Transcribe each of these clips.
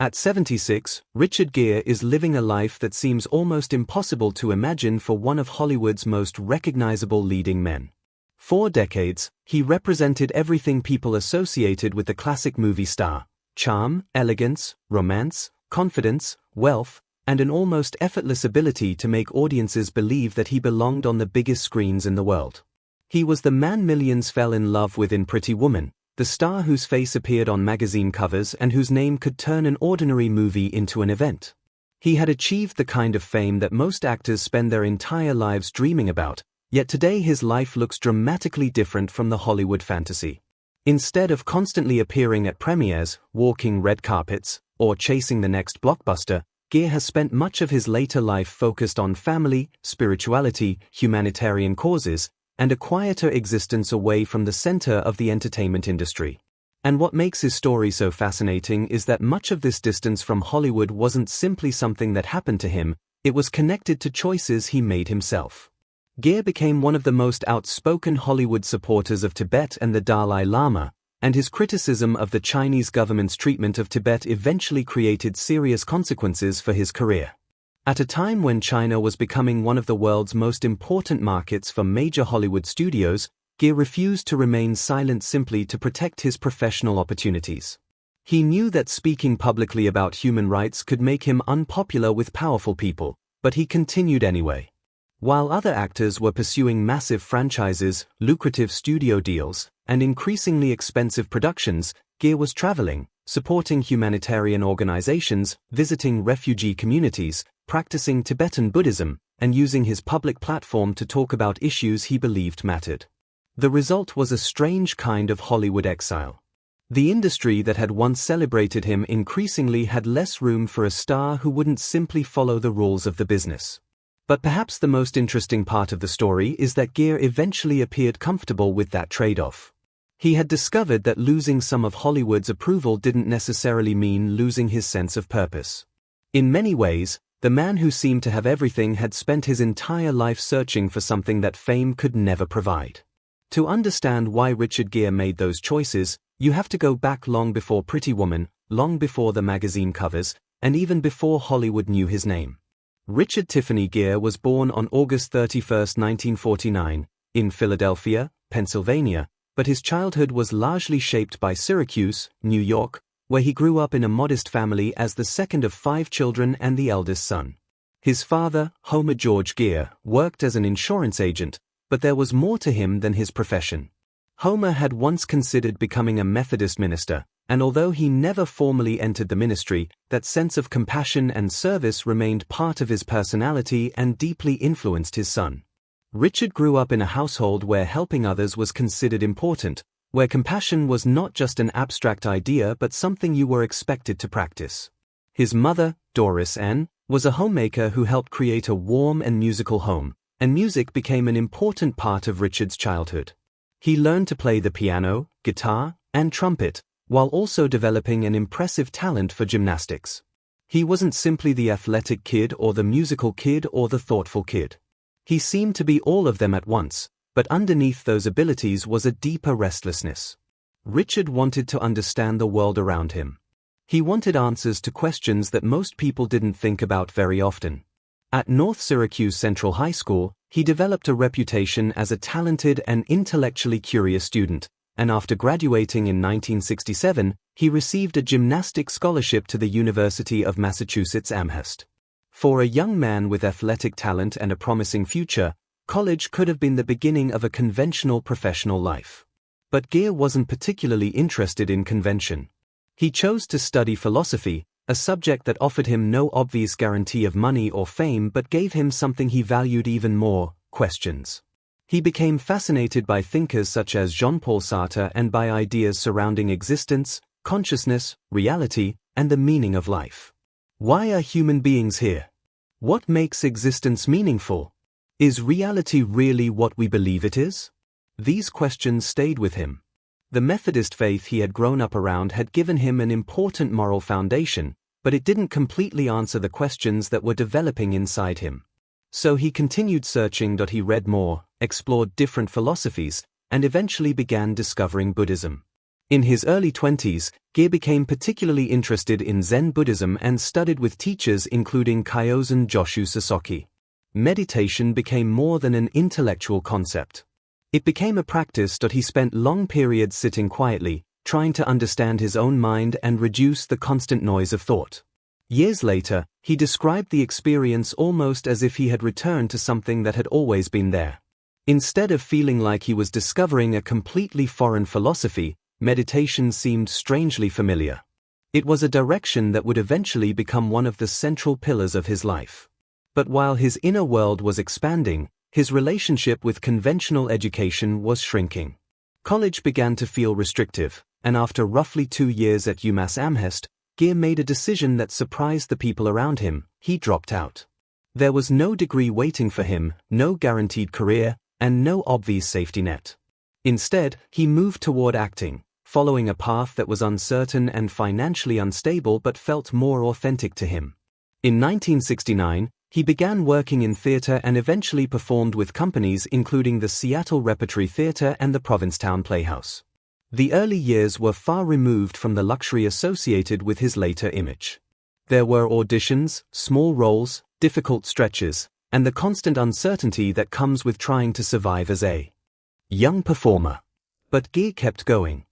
At 76, Richard Gere is living a life that seems almost impossible to imagine for one of Hollywood's most recognizable leading men. For decades, he represented everything people associated with the classic movie star: charm, elegance, romance, confidence, wealth, and an almost effortless ability to make audiences believe that he belonged on the biggest screens in the world. He was the man millions fell in love with in Pretty Woman, the star whose face appeared on magazine covers and whose name could turn an ordinary movie into an event. He had achieved the kind of fame that most actors spend their entire lives dreaming about, yet today his life looks dramatically different from the Hollywood fantasy. Instead of constantly appearing at premieres, walking red carpets, or chasing the next blockbuster, Gere has spent much of his later life focused on family, spirituality, humanitarian causes, and a quieter existence away from the center of the entertainment industry. And what makes his story so fascinating is that much of this distance from Hollywood wasn't simply something that happened to him, it was connected to choices he made himself. Gere became one of the most outspoken Hollywood supporters of Tibet and the Dalai Lama, and his criticism of the Chinese government's treatment of Tibet eventually created serious consequences for his career. At a time when China was becoming one of the world's most important markets for major Hollywood studios, Gere refused to remain silent simply to protect his professional opportunities. He knew that speaking publicly about human rights could make him unpopular with powerful people, but he continued anyway. While other actors were pursuing massive franchises, lucrative studio deals, and increasingly expensive productions, Gere was traveling, supporting humanitarian organizations, visiting refugee communities, practicing Tibetan Buddhism, and using his public platform to talk about issues he believed mattered. The result was a strange kind of Hollywood exile. The industry that had once celebrated him increasingly had less room for a star who wouldn't simply follow the rules of the business. But perhaps the most interesting part of the story is that Gere eventually appeared comfortable with that trade-off. He had discovered that losing some of Hollywood's approval didn't necessarily mean losing his sense of purpose. In many ways, the man who seemed to have everything had spent his entire life searching for something that fame could never provide. To understand why Richard Gere made those choices, you have to go back long before Pretty Woman, long before the magazine covers, and even before Hollywood knew his name. Richard Tiffany Gere was born on August 31, 1949, in Philadelphia, Pennsylvania, but his childhood was largely shaped by Syracuse, New York, where he grew up in a modest family as the second of 5 children and the eldest son. His father, Homer George Gere, worked as an insurance agent, but there was more to him than his profession. Homer had once considered becoming a Methodist minister, and although he never formally entered the ministry, that sense of compassion and service remained part of his personality and deeply influenced his son. Richard grew up in a household where helping others was considered important, where compassion was not just an abstract idea but something you were expected to practice. His mother, Doris N., was a homemaker who helped create a warm and musical home, and music became an important part of Richard's childhood. He learned to play the piano, guitar, and trumpet, while also developing an impressive talent for gymnastics. He wasn't simply the athletic kid or the musical kid or the thoughtful kid. He seemed to be all of them at once, but underneath those abilities was a deeper restlessness. Richard wanted to understand the world around him. He wanted answers to questions that most people didn't think about very often. At North Syracuse Central High School, he developed a reputation as a talented and intellectually curious student, and after graduating in 1967, he received a gymnastics scholarship to the University of Massachusetts Amherst. For a young man with athletic talent and a promising future, college could have been the beginning of a conventional professional life. But Gere wasn't particularly interested in convention. He chose to study philosophy, a subject that offered him no obvious guarantee of money or fame but gave him something he valued even more: questions. He became fascinated by thinkers such as Jean-Paul Sartre and by ideas surrounding existence, consciousness, reality, and the meaning of life. Why are human beings here? What makes existence meaningful? Is reality really what we believe it is? These questions stayed with him. The Methodist faith he had grown up around had given him an important moral foundation, but it didn't completely answer the questions that were developing inside him. So he continued searching. He read more, explored different philosophies, and eventually began discovering Buddhism. In his early 20s, Gere became particularly interested in Zen Buddhism and studied with teachers including Kyozen Joshu Sasaki. Meditation became more than an intellectual concept. It became a practice that he spent long periods sitting quietly, trying to understand his own mind and reduce the constant noise of thought. Years later, he described the experience almost as if he had returned to something that had always been there. Instead of feeling like he was discovering a completely foreign philosophy, meditation seemed strangely familiar. It was a direction that would eventually become one of the central pillars of his life. But while his inner world was expanding, his relationship with conventional education was shrinking. College began to feel restrictive, and after roughly 2 years at UMass Amherst, Gere made a decision that surprised the people around him. He dropped out. There was no degree waiting for him, no guaranteed career, and no obvious safety net. Instead, he moved toward acting, following a path that was uncertain and financially unstable but felt more authentic to him. In 1969, he began working in theater and eventually performed with companies including the Seattle Repertory Theater and the Provincetown Playhouse. The early years were far removed from the luxury associated with his later image. There were auditions, small roles, difficult stretches, and the constant uncertainty that comes with trying to survive as a young performer. But Gere kept going.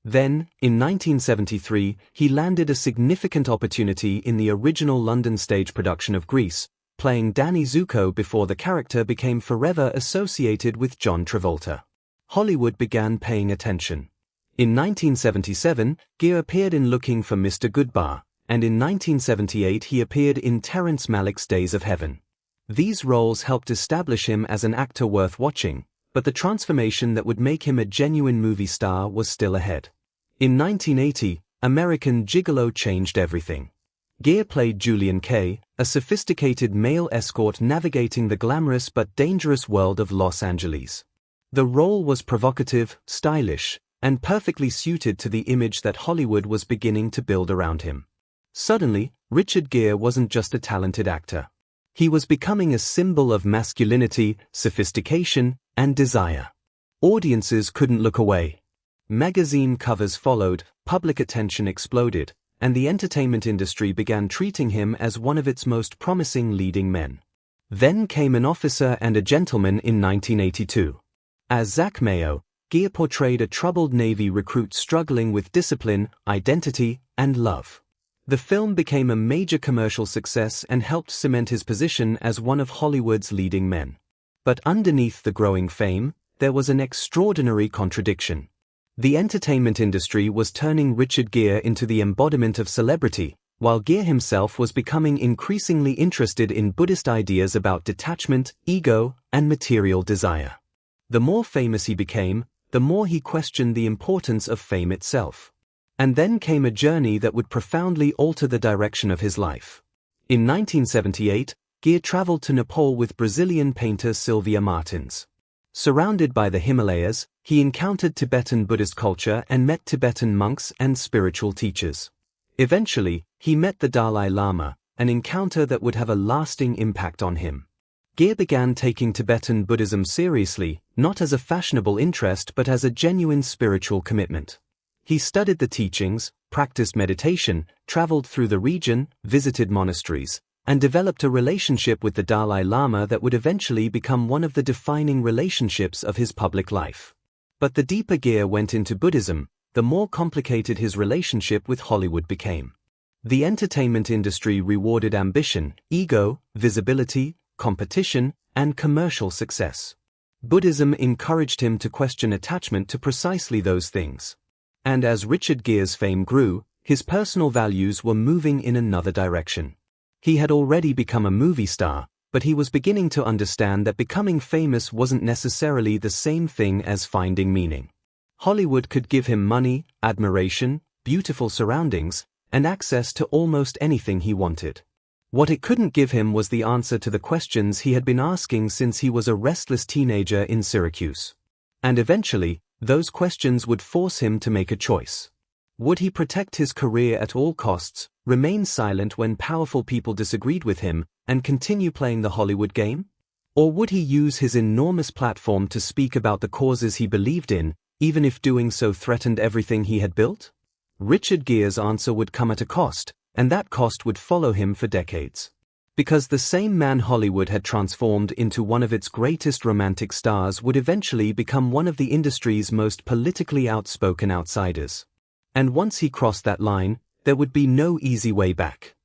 Then, in 1973, he landed a significant opportunity in the original London stage production of Grease, playing Danny Zuko before the character became forever associated with John Travolta. Hollywood began paying attention. In 1977, Gere appeared in Looking for Mr. Goodbar, and in 1978 he appeared in Terrence Malick's Days of Heaven. These roles helped establish him as an actor worth watching, but the transformation that would make him a genuine movie star was still ahead. In 1980, American Gigolo changed everything. Gere played Julian Kay, a sophisticated male escort navigating the glamorous but dangerous world of Los Angeles. The role was provocative, stylish, and perfectly suited to the image that Hollywood was beginning to build around him. Suddenly, Richard Gere wasn't just a talented actor. He was becoming a symbol of masculinity, sophistication, and desire. Audiences couldn't look away. Magazine covers followed, public attention exploded, and the entertainment industry began treating him as one of its most promising leading men. Then came An Officer and a Gentleman in 1982. As Zach Mayo, Gere portrayed a troubled Navy recruit struggling with discipline, identity, and love. The film became a major commercial success and helped cement his position as one of Hollywood's leading men. But underneath the growing fame, there was an extraordinary contradiction. The entertainment industry was turning Richard Gere into the embodiment of celebrity, while Gere himself was becoming increasingly interested in Buddhist ideas about detachment, ego, and material desire. The more famous he became, the more he questioned the importance of fame itself. And then came a journey that would profoundly alter the direction of his life. In 1978, Gere traveled to Nepal with Brazilian painter Sylvia Martins. Surrounded by the Himalayas, he encountered Tibetan Buddhist culture and met Tibetan monks and spiritual teachers. Eventually, he met the Dalai Lama, an encounter that would have a lasting impact on him. Gere began taking Tibetan Buddhism seriously, not as a fashionable interest but as a genuine spiritual commitment. He studied the teachings, practiced meditation, traveled through the region, visited monasteries, and developed a relationship with the Dalai Lama that would eventually become one of the defining relationships of his public life. But the deeper Gere went into Buddhism, the more complicated his relationship with Hollywood became. The entertainment industry rewarded ambition, ego, visibility, competition, and commercial success. Buddhism encouraged him to question attachment to precisely those things. And as Richard Gere's fame grew, his personal values were moving in another direction. He had already become a movie star, but he was beginning to understand that becoming famous wasn't necessarily the same thing as finding meaning. Hollywood could give him money, admiration, beautiful surroundings, and access to almost anything he wanted. What it couldn't give him was the answer to the questions he had been asking since he was a restless teenager in Syracuse. And eventually, those questions would force him to make a choice. Would he protect his career at all costs, remain silent when powerful people disagreed with him, and continue playing the Hollywood game? Or would he use his enormous platform to speak about the causes he believed in, even if doing so threatened everything he had built? Richard Gere's answer would come at a cost, and that cost would follow him for decades. Because the same man Hollywood had transformed into one of its greatest romantic stars would eventually become one of the industry's most politically outspoken outsiders. And once he crossed that line, there would be no easy way back.